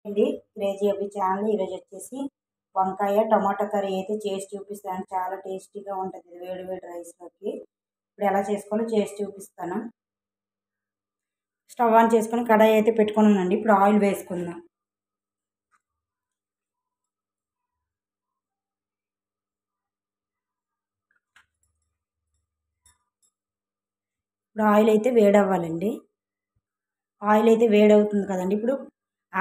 అండి క్రేజీ అబ్బి ఛానల్ ఈరోజు వచ్చేసి వంకాయ టమాటా కర్రీ అయితే చేసి చూపిస్తాను. చాలా టేస్టీగా ఉంటుంది వేడి వేడి రైస్లోకి. ఇప్పుడు ఎలా చేసుకోవాలో చేసి చూపిస్తాను. స్టవ్ ఆన్ చేసుకొని కడాయి అయితే పెట్టుకున్నానండి. ఇప్పుడు ఆయిల్ వేసుకుందాం. ఇప్పుడు ఆయిల్ అయితే వేడవ్వాలండి. ఆయిల్ అయితే వేడవుతుంది కదండి. ఇప్పుడు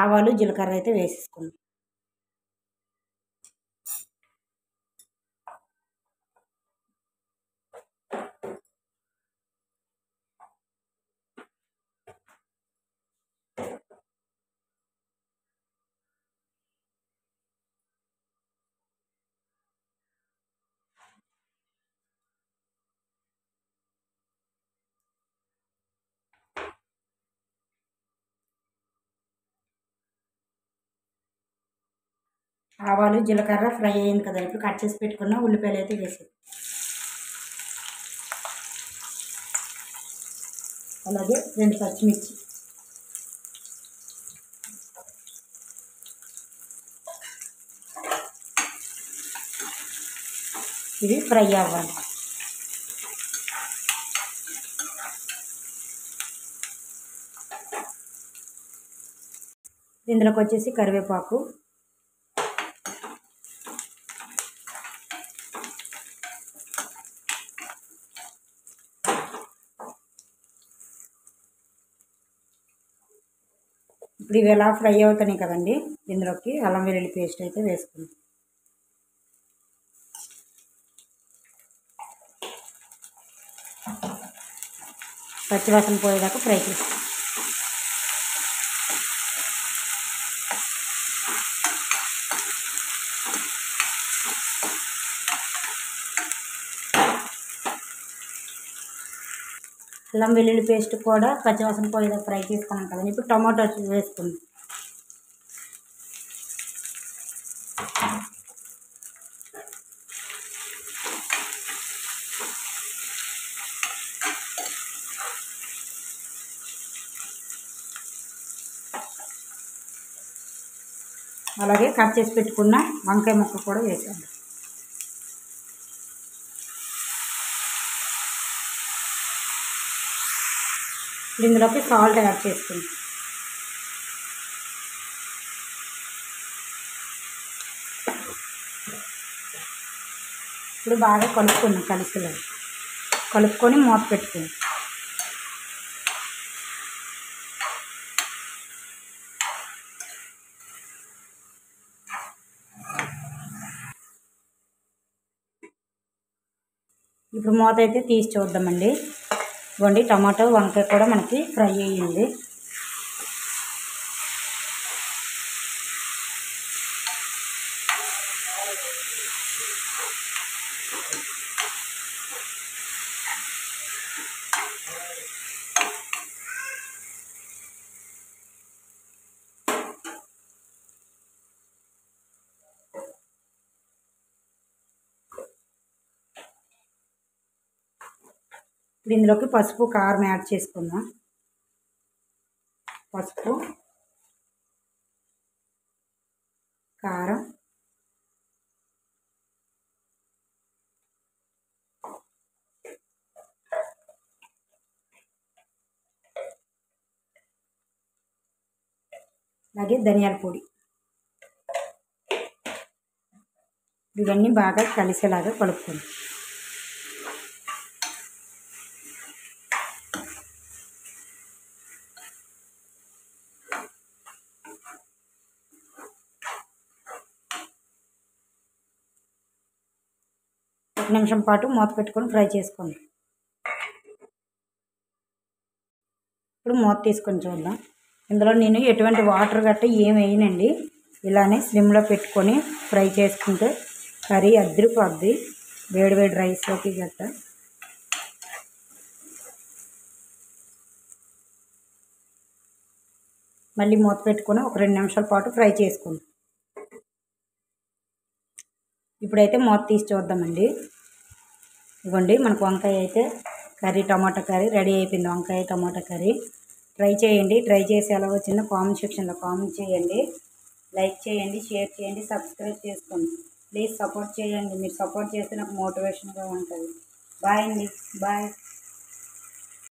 ఆవాలు జీలకర్ర అయితే వేసేసుకుందాం. ఆవాలు జీలకర్ర ఫ్రై అయింది కదా. ఇప్పుడు కట్ చేసి పెట్టుకున్న ఉల్లిపాయలు అయితే వేసాం. అలాగే 2 పచ్చిమిర్చి, ఇవి ఫ్రై అవ్వాలి. ఇందులోకి వచ్చేసి కరివేపాకు, ఇప్పుడు ఇవి ఎలా ఫ్రై అవుతున్నాయి కదండి. ఇందులోకి అల్లం వెల్లుల్లి పేస్ట్ అయితే వేసుకుందాం. పచ్చివాసన పోయేదాకా ఫ్రై చేస్తాం. అల్లం వెల్లుల్లి పేస్ట్ కూడా పచ్చివాసన పోయేదాకా ఫ్రై చేసుకున్నాం కదండి. ఇప్పుడు టమాటో వేసుకుందాం. అలాగే కట్ చేసి పెట్టుకున్న వంకాయ ముక్క కూడా వేసేద్దాం. ఇందులోకి సాల్ట్ యాడ్ చేసుకుందాం. ఇప్పుడు బాగా కలుపుకున్నాం. కలుపుకొని మూత పెట్టుకుందాం. ఇప్పుడు మూత అయితే తీసి చూద్దామండి. ఇవ్వండి, టమాటో వంకాయ కూడా మనకి ఫ్రై అయ్యింది. ఇప్పుడు ఇందులోకి పసుపు కారం యాడ్ చేసుకుందాం. పసుపు కారం అలాగే ధనియాల పొడి, ఇవన్నీ బాగా కలిసేలాగా కలుపుకుందాం. ఒక నిమిషం పాటు మూత పెట్టుకొని ఫ్రై చేసుకోండి. ఇప్పుడు మూత తీసుకొని చూద్దాం. ఇందులో నేను ఎటువంటి వాటర్ గట్ట ఏం వేయనండి. ఇలానే స్లిమ్లో పెట్టుకొని ఫ్రై చేసుకుంటే కర్రీ అద్దరిపోద్ది వేడి వేడి రైస్లోకి గట్ట. మళ్ళీ మూత పెట్టుకొని ఒక 2 నిమిషాల పాటు ఫ్రై చేసుకుందాం. ఇప్పుడైతే మూత తీసి చూద్దామండి. ఇవ్వండి, మనకు వంకాయ అయితే కర్రీ టమాటా కర్రీ రెడీ అయిపోయింది. వంకాయ టమాటా కర్రీ ట్రై చేయండి. ట్రై చేసి ఎలా వచ్చిందో కామెంట్ సెక్షన్లో కామెంట్ చేయండి. లైక్ చేయండి, షేర్ చేయండి, సబ్స్క్రైబ్ చేసుకోండి. ప్లీజ్ సపోర్ట్ చేయండి. మీరు సపోర్ట్ చేస్తే నాకు మోటివేషన్గా ఉంటుంది. బాయ్ అండి. బాయ్.